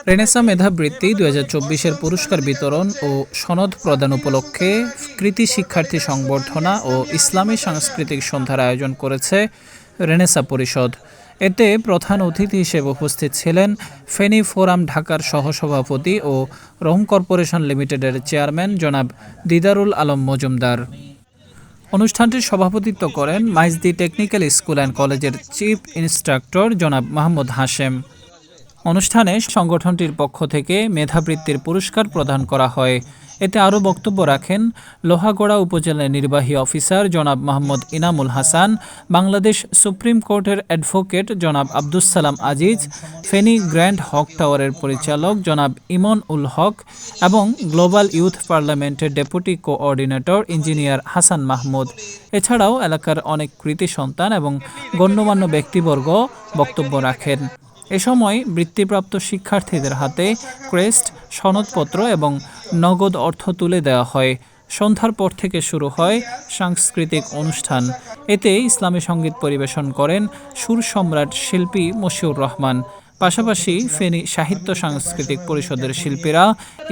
Renaissance মেধাবৃত্তি 2024-এর পুরস্কার বিতরণ ও সনদ প্রদান উপলক্ষে কৃতি শিক্ষার্থী সংবর্ধনা ও ইসলামী সাংস্কৃতিক সন্ধ্যার আয়োজন করেছে রেনেসাঁ পরিষদ। এতে প্রধান অতিথি হিসেবে উপস্থিত ছিলেন ফেনী ফোরাম ঢাকার সহসভাপতি ও রোম কর্পোরেশন লিমিটেডের চেয়ারম্যান জনাব দিদারুল আলম মজুমদার। অনুষ্ঠানটির সভাপতিত্ব করেন মাইজদি টেকনিক্যাল স্কুল অ্যান্ড কলেজের চিফ ইন্সট্রাক্টর জনাব মাহমুদ হাশেম। অনুষ্ঠানে সংগঠনটির পক্ষ থেকে মেধাবৃত্তির পুরস্কার প্রদান করা হয়। এতে আরও বক্তব্য রাখেন লোহাগড়া উপজেলার নির্বাহী অফিসার জনাব মোহাম্মদ ইনামুল হাসান, বাংলাদেশ সুপ্রিম কোর্টের অ্যাডভোকেট জনাব আব্দুস সালাম আজিজ, ফেনী গ্র্যান্ড হক টাওয়ারের পরিচালক জনাব ইমন উল হক এবং গ্লোবাল ইউথ পার্লামেন্টের deputy coordinator engineer Hasan Mahmud. এছাড়াও এলাকার অনেক কৃতি সন্তান এবং গণ্যমান্য ব্যক্তিবর্গ বক্তব্য রাখেন। এ সময় বৃত্তিপ্রাপ্ত শিক্ষার্থীদের হাতে ক্রেস্ট, সনদপত্র এবং নগদ অর্থ তুলে দেওয়া হয়। সন্ধ্যার পর থেকে শুরু হয় সাংস্কৃতিক অনুষ্ঠান। এতে ইসলামী সঙ্গীত পরিবেশন করেন সুর সম্রাট শিল্পী মশিউর রহমান। পাশাপাশি ফেনী সাহিত্য সাংস্কৃতিক পরিষদের শিল্পীরা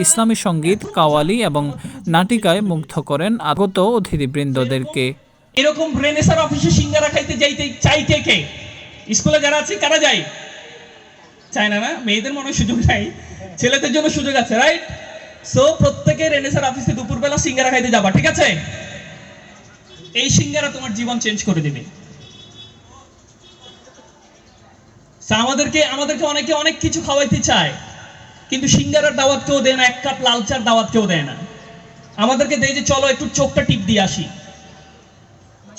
ইসলামী সঙ্গীত, কাওয়ালি এবং নাটিকায় মুগ্ধ করেন আগত অতিথিবৃন্দদেরকে। এরকম রেনেসাঁর অফিসে সিঙ্গারা খাইতে যাইতে চাইতে কে? স্কুলে যারা আছে কারা যায়? চায় না, না? মেয়েদের মনে সুযোগ নাই, ছেলেদের জন্য সুযোগ আছে, রাইট? সো প্রত্যেকে রেনেসাঁর অফিসে দুপুরবেলা সিঙ্গারা খাইতে যাবা, ঠিক আছে? এই সিঙ্গারা তোমার জীবন চেঞ্জ করে দিবে। আমাদেরকে অনেকে অনেক কিছু খাওয়াইতে চায়, কিন্তু সিঙ্গারার দাওয়াত কেউ দেয় না, এক কাপ লাল চার দাওয়াত কেউ দেয় না। আমাদেরকে দেয় যে চলো একটু চোখটা টিপ দিয়ে আসি,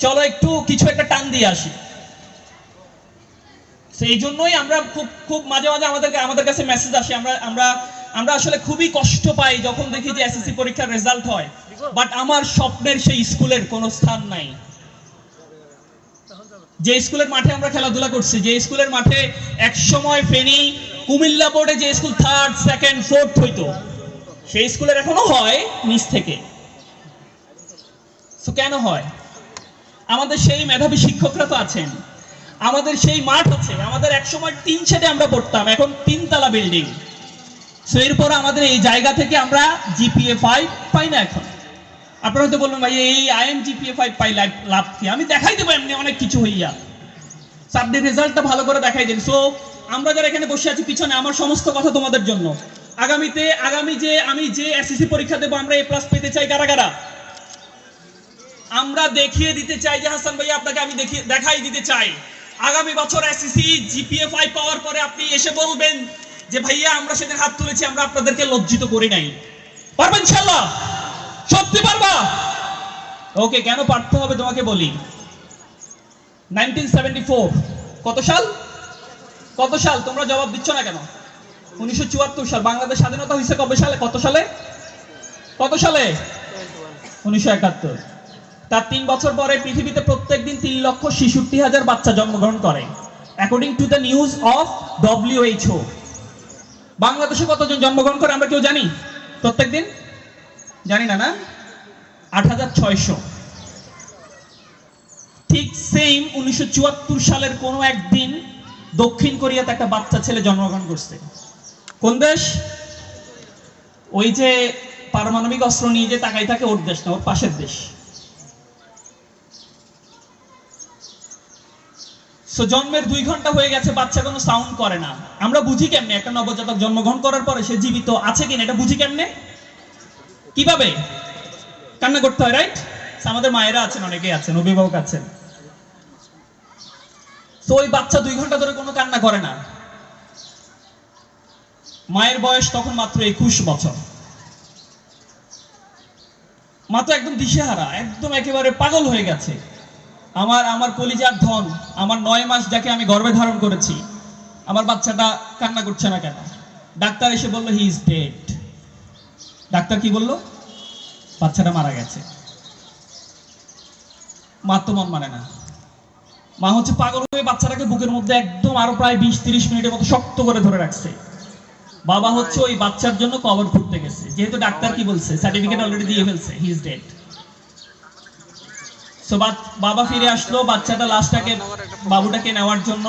চলো একটু কিছু একটা টান দিয়ে আসি। সেই জন্যই আমরা খুব মাঝে মাঝে আমাদের কাছে মেসেজ আসে, আমরা আসলে খুবই কষ্ট পাই যখন দেখি যে এসএসসি পরীক্ষার রেজাল্ট হয়, বাট আমার স্বপ্নের সেই স্কুলের কোনো স্থান নাই। যে স্কুলের মাঠে আমরা খেলাধুলা করছি, যে স্কুলের মাঠে এক সময় ফেনী কুমিল্লা বোর্ডে যে স্কুল 3rd, 2nd, 4th হইতো, সেই স্কুলের এখনো হয় নিচ থেকে। তো কেন হয়? আমাদের সেই মেধাবী শিক্ষকরা তো আছেন, আমাদের সেই মাঠ আছে, আমাদের এক সময় 3 শেডে আমরা পড়তাম, এখন 3 তলা বিল্ডিং। সো এরপর আমাদের এই জায়গা থেকে আমরা জিপিএ 5 পাই না। এখন আপনারা তো বলবেন ভাই এই আইএম জিপিএ 5 পাই লাভ কি? আমি দেখাই দেবো এমনি অনেক কিছু হইয়া, আপনি রেজাল্টটা ভালো করে দেখাই দেন। সো আমরা যারা এখানে বসে আছি পিছনে, আমার সমস্ত কথা তোমাদের জন্য। আমি যে এসএসসি পরীক্ষা দেবো, আমরা A+ পেতে চাই কারা কারা? আমরা দেখিয়ে দিতে চাই যে হাসান ভাই আপনাকে আমি দেখাই দিতে চাই, আগামী বছর এসএসসি জিপিএ 5 পাওয়ার পরে আপনি এসে বলবেন যে ভাইয়া আমরা সেদিন হাত তুলেছি, আমরা আপনাদেরকে লজ্জিত করি নাই। পারবেন ইনশাআল্লাহ? সত্যি পারবা? ওকে, কেন পারতে হবে তোমাকে বলি। 1974 কত সাল তোমরা জবাব দিচ্ছ না কেন? 1974 সাল। বাংলাদেশ স্বাধীনতা হয়েছে কবে সালে? কত সালে? 1971। তার 3 বছর পরে পৃথিবীতে প্রত্যেকদিন 3,66,000 বাচ্চা জন্মগ্রহণ করে, according to the news of WHO। বাংলাদেশে কতজন জন্মগ্রহণ করে আমরা কেউ জানি? প্রত্যেকদিন জানি না, না? 8,600। ঠিক সেম 1974 সালের কোন একদিন দক্ষিণ কোরিয়াতে একটা বাচ্চা ছেলে জন্মগ্রহণ করছে। কোন দেশ? ওই যে পারমাণবিক অস্ত্র নিয়ে যে তাকাই থাকে, ওর দেশ না, ওর পাশের দেশ। সো জন্মের 2 ঘন্টা হয়ে গেছে, বাচ্চা কোনো সাউন্ড করে না। আমরা বুঝি কেমনে একটা নবজাতক জন্মগ্রহণ করার পরে সে জীবিত আছে কিনা? এটা বুঝি কেমনে? কিভাবে? কান্না করতে হয়, রাইট? আমাদের মায়েরা আছেন, অনেকেই আছেন, অভিভাবক আছেন। তো ওই বাচ্চা 2 ঘন্টা ধরে কোনো কান্না করে না। মায়ের বয়স তখন মাত্র 21 বছর। মা তো একদম দিশেহারা, একদম একেবারে পাগল হয়ে গেছে। আমার কলিজার ধন, আমার 9 মাস যাকে আমি গর্ভে ধারণ করেছি, আমার বাচ্চাটা কান্না করছে না কেন? ডাক্তার এসে বলল হি ইজ ডেড। ডাক্তার কি বলল? বাচ্চাটা মারা গেছে। মা তো মন মানে না, মা হচ্ছে পাগল হয়ে বাচ্চাটাকে বুকের মধ্যে একদম আরো প্রায় 20-30 মিনিটের মতো শক্ত করে ধরে রাখছে। বাবা হচ্ছে ওই বাচ্চার জন্য কবর খুঁড়তে গেছে, যেহেতু ডাক্তার কি বলছে, সার্টিফিকেট অলরেডি দিয়ে ফেলছে, হি ইজ ডেড। সো বাবা ফিরে আসলো বাচ্চাটা বাবুটাকে নেওয়ার জন্য।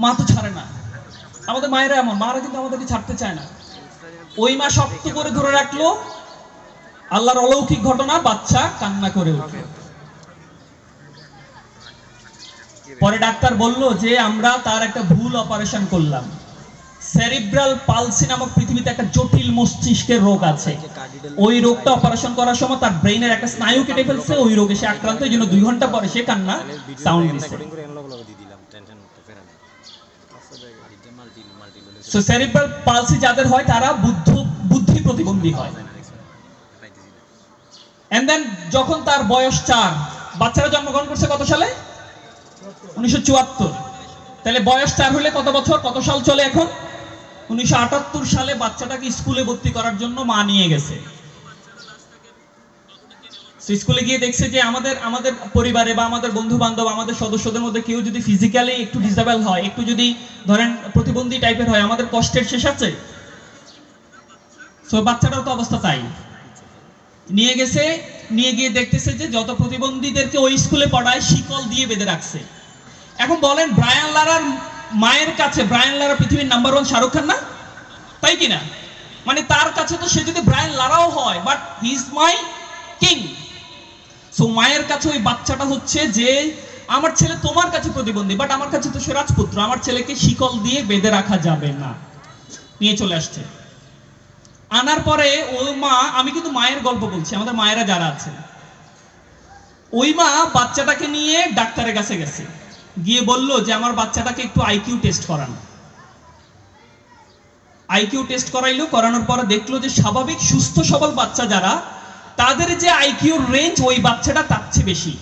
মা তো ছাড়ে না, আমাদের মায়েরা এমন, মারা কিন্তু আমাদেরকে ছাড়তে চায় না। ওই মা শক্ত করে ধরে রাখলো, আল্লাহর অলৌকিক ঘটনা, বাচ্চা কান্না করে উঠল। পরে ডাক্তার বলল যে আমরা তার একটা ভুল অপারেশন করলাম। সেরিব্রাল পালসি নামক পৃথিবীতে একটা জটিল মস্তিষ্কের রোগ আছে। ওই রোগটা অপারেশন করার সময় তার ব্রেইনের একটা স্নায়ু কেটে ফেলছে, ওই রোগে সে আক্রান্ত। এই জন্য 2 ঘন্টা পরে সে কান্না সাউন্ড দিচ্ছে। সো সেরিব্রাল পালসি যাদের হয় তারা বুদ্ধি প্রতিবন্ধী হয়। এন্ড দেন যখন তার বয়স 4, বাচ্চারা জন্মগ্রহণ করছে কত সালে? 1974। তাহলে বয়স 4 হলে কত বছর, কত সাল চলে এখন? 1978 সালে বাচ্চাটাকে স্কুলে ভর্তি করার জন্য মা নিয়ে গেছে। স্কুলে গিয়ে দেখছে যে আমাদের পরিবারে বা আমাদের বন্ধু বান্ধব, আমাদের সদস্যদের মধ্যে কেউ যদি ফিজিক্যালি একটু ডিসেবল হয়, একটু যদি ধরেন প্রতিবন্ধী টাইপের হয়, আমাদের কষ্টের শেষ আছে। সো বাচ্চাটাও তো অবস্থা তাই। নিয়ে গিয়ে দেখতেছে যে যত প্রতিবন্ধীদেরকে ওই স্কুলে পড়ায় শিকল দিয়ে বেঁধে রাখছে। এখন বলেন, ব্রায়ান লারার মায়ের কাছে ব্রায়ান লারা পৃথিবীর নাম্বার 1 শাহরুখ খান না? তাই কিনা? মানে তার কাছে তো সে যদি ব্রায়ান লারাও হয়, but he is my king. So মায়ের কাছে ওই বাচ্চাটা হচ্ছে যে আমার ছেলে তোমার কাছে প্রতিবন্ধী, বাট আমার কাছে তো সে রাজপুত্র, আমার ছেলেকে শিকল দিয়ে বেঁধে রাখা যাবে না। নিয়ে চলে আসছে। আনার পরে ওই মা, আমি কিন্তু মায়ের গল্প বলছি, আমাদের মায়েরা যারা আছে, ওই মা বাচ্চাটাকে নিয়ে ডাক্তারের কাছে গেছে, গিয়ে বলল যে আমার বাচ্চাটাকে একটু আইকিউ টেস্ট করান। আইকিউ টেস্ট করাইলো, করানোর পরে দেখলো যে স্বাভাবিক সুস্থ সবল বাচ্চা যারা, তাদের যে আইকিউর রেঞ্জ ওই বাচ্চাটা তার চেয়ে বেশি।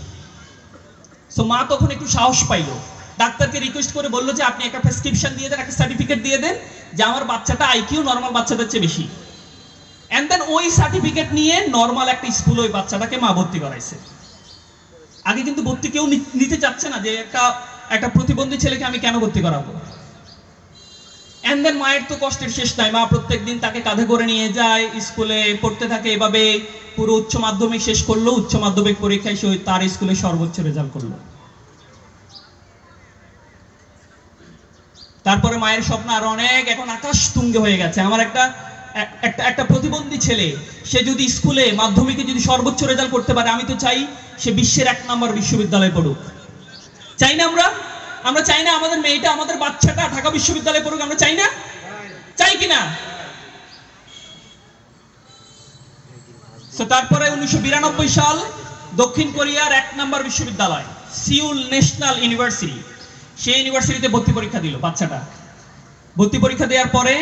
সো মা তখন একটু সাহস পাইলো, ডাক্তারকে রিকোয়েস্ট করে বললো যে আপনি একটা প্রেসক্রিপশন দিয়ে দেন, একটা সার্টিফিকেট দিয়ে দেন যে আমার বাচ্চাটা আইকিউ নরমাল বাচ্চাদের চেয়ে বেশি। এন্ড দেন ওই সার্টিফিকেট নিয়ে নরমাল একটা স্কুলে ওই বাচ্চাটাকে মা ভর্তি করাইছে। আগে কিন্তু ভর্তি কেউ নিতে চাচ্ছে না, যে একটা প্রতিবন্ধী ছেলেকে আমি কেন ভর্তি করাবো। এন্ড দেন মায়ের তো কষ্টের শেষ নাই, মা প্রত্যেকদিন তাকে কাঁধে করে নিয়ে যায়, স্কুলে পড়তে থাকে। এভাবে পুরো উচ্চ মাধ্যমিক শেষ করলো, উচ্চ মাধ্যমিক পরীক্ষায় সে তার স্কুলে সর্বোচ্চ রেজাল্ট করলো। তারপরে মায়ের স্বপ্ন আরো অনেক, এখন আকাশ তুঙ্গে হয়ে গেছে। আমার একটা প্রতিবন্ধী ছেলে, সে যদি স্কুলে মাধ্যমিকে যদি সর্বোচ্চ রেজাল্ট করতে পারে, আমি তো চাই সে বিশ্বের 1 নম্বর বিশ্ববিদ্যালয়ে পড়ুক। চাই না? আমরা চাই না আমাদের মেয়েটা, আমাদের বাচ্চাটা ঢাকা বিশ্ববিদ্যালয়ে পড়ুক? আমরা চাই না? চাই কিনা? তারপরে 1992 সাল দক্ষিণ কোরিয়ার 1 নম্বর বিশ্ববিদ্যালয় সিউল ন্যাশনাল ইউনিভার্সিটি, সেই ইউনিভার্সিটিতে ভর্তি পরীক্ষা দিল বাচ্চাটা। ভর্তি পরীক্ষা দেওয়ার পরে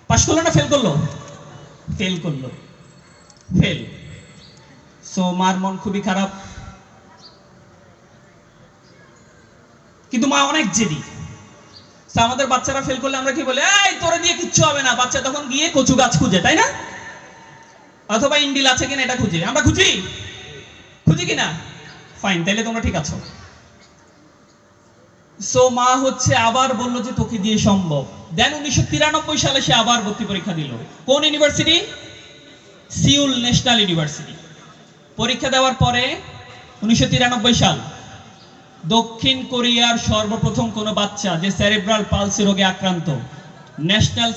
পাশ করলো না ফেল করলো? ফেল করলো, ফেল। সো মার মন খুবই খারাপ, কিন্তু মা অনেক জেদি। আমাদের বাচ্চারা ফেল করলে আমরা কি বলে, এই তোরে দিয়ে কিচ্ছু হবে না। বাচ্চা তখন গিয়ে কচু গাছ খুঁজে, তাই না? অথবা ইন্ডিল আছে কিনা এটা খুঁজে। আমরা খুঁজি কিনা? ফাইন, তাইলে তোমরা ঠিক আছো। সো মা হচ্ছে আবার বলল যে তোকে দিয়ে সম্ভব। দেন 1993 সালে সে আবার ভর্তি পরীক্ষা দিল। কোন ইউনিভার্সিটি? Seoul national university. পরীক্ষা দেওয়ার পরে 1993 সাল দক্ষিণ কোরিয়ার সর্বপ্রথম কোন বাচ্চা যে সেরিব্রাল পালসি রোগে আক্রান্ত,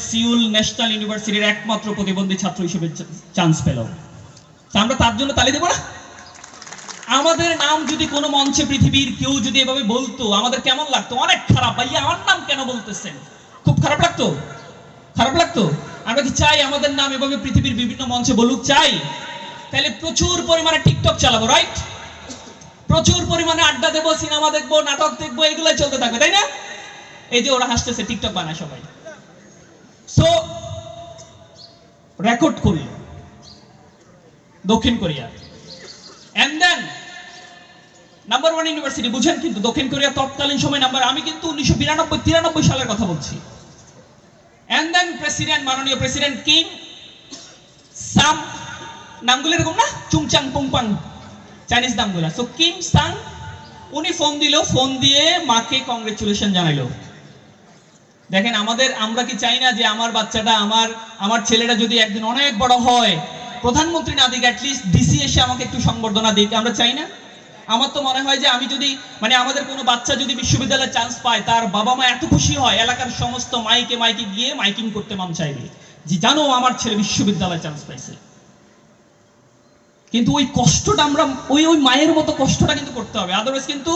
সিউল ন্যাশনাল ইউনিভার্সিটির একমাত্র প্রতিবন্ধী ছাত্র হিসেবে চান্স পেল। আমরা তার জন্য তালি দেব না? আমাদের নাম যদি কোনো মঞ্চে পৃথিবীর কেউ যদি এভাবে বলতো, আমাদের কেমন লাগতো? অনেক খারাপ, ভাইয়া আমার নাম কেন বলতেছেন? খুব খারাপ লাগতো। আমরা কি চাই আমাদের নাম এভাবে পৃথিবীর বিভিন্ন মঞ্চে বলুক? চাই। তাহলে প্রচুর পরিমাণে টিকটক চালাবো, রাইট? প্রচুর পরিমাণে আড্ডা দেবো, সিনেমা দেখবো, নাটক দেখবো, এগুলাই চলতে থাকবে, তাই না? এই যে ওরা হাসতেছে, টিকটক বানায় সবাই। সো রেকর্ড করল দক্ষিণ Korea. And then number 1 university, বুঝেন কিন্তু দক্ষিণ কোরিয়া তৎকালীন সময় নাম্বার, আমি কিন্তু 1992-93 সালের কথা বলছি। এন্ড দেন মাননীয় প্রেসিডেন্ট কিম সাম, নামগুলো এরকম না, চুংচাং পুংপাং, চাইনিজ নামগুলো। সো কিম সাং উনি ফোন দিয়ে মাকে কংগ্রেচুলেশন জানাইলো। দেখেন আমরা কি চাই না যে আমার বাচ্চাটা, আমার ছেলেটা যদি একদিন অনেক বড় হয়, প্রধানমন্ত্রী না দিক, অ্যাটলিস্ট ডিসি এসে আমাকে একটু সংবর্ধনা দিক? আমরা চাই না? আমার তো মনে হয় যে আমি যদি মানে আমাদের কোনো বাচ্চা যদি বিশ্ববিদ্যালয়ে চান্স পায়, তার বাবা মা এত খুশি হয়, এলাকার সমস্ত মাইকে মাইকে গিয়ে মাইকিং করতে মন চাইবে যে জানো আমার ছেলে বিশ্ববিদ্যালয়ে চান্স পাইছে। কিন্তু ওই কষ্টটা আমরা ওই ওই মায়ের মতো কষ্টটা কিন্তু করতে হবে, আদারওয়াইজ কিন্তু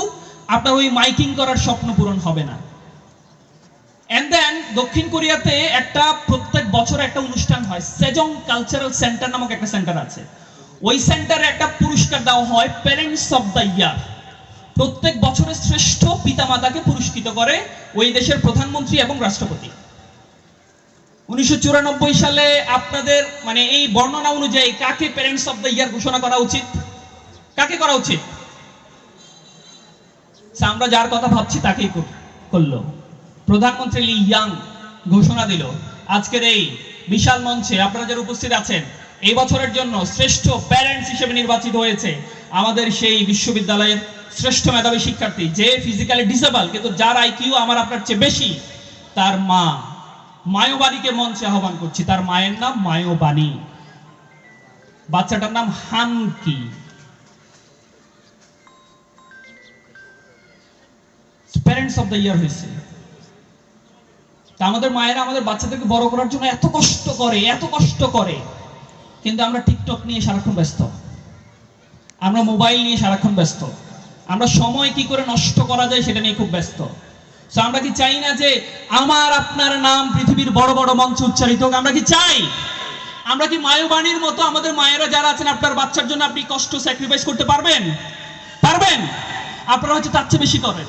আপনার ওই মাইকিং করার স্বপ্ন পূরণ হবে না। এন্ড দেন দক্ষিণ কোরিয়াতে একটা প্রত্যেক বছর একটা অনুষ্ঠান হয়, সেজং কালচারাল সেন্টার নামক একটা সেন্টার আছে। ওই সেন্টারে একটা পুরস্কার দেওয়া হয় প্যারেন্টস অফ দ্য ইয়ার। প্রত্যেক বছরের শ্রেষ্ঠ পিতামাতাকে পুরস্কৃত করে ওই দেশের প্রধানমন্ত্রী এবং রাষ্ট্রপতি। 1994 সালে আপনাদের মানে এই বর্ণনা অনুযায়ী কাকে প্যারেন্টস অফ দ্য ইয়ার ঘোষণা করা উচিত? কাকে করা উচিত? আমরা যার কথা ভাবছি তাকেই করলো। প্রধানমন্ত্রী লি ইয়াং ঘোষণা দিল আজকের এই বিশাল মঞ্চে আপনারা যারা উপস্থিত আছেন, এই বছরের জন্য শ্রেষ্ঠ প্যারেন্টস হিসেবে নির্বাচিত হয়েছে আমাদের সেই বিশ্ববিদ্যালয়ের শ্রেষ্ঠ মেধাবী শিক্ষার্থী, যে ফিজিক্যালি ডিসেবল কিন্তু যার আইকিউ আমার আপনার চেয়ে বেশি, তার মা। মায়োবাণীকে মঞ্চে আহ্বান করছি। তার মায়ের নাম মায়োবাণী, বাচ্চাটার নাম হানকি। প্যারেন্টস অফ দ্য ইয়ার হয়েছে। তা আমাদের মায়েরা আমাদের বাচ্চাদেরকে বড় করার জন্য এত কষ্ট করে, কিন্তু আমরা টিকটক নিয়ে সারাক্ষণ ব্যস্ত, আমরা মোবাইল নিয়ে সারাক্ষণ ব্যস্ত, আমরা সময় কি করে নষ্ট করা যায় সেটা নিয়ে খুব ব্যস্ত। তো আমরা কি চাই না যে আমার আপনার নাম পৃথিবীর বড় বড় মঞ্চে উচ্চারিত হোক? আমরা কি চাই? আমরা কি মায়োবাণীর মতো আমাদের মায়েরা যারা আছেন, আপনার বাচ্চার জন্য আপনি কষ্ট স্যাক্রিফাইস করতে পারবেন? আপনারা হয়তো তার চেয়ে বেশি করেন।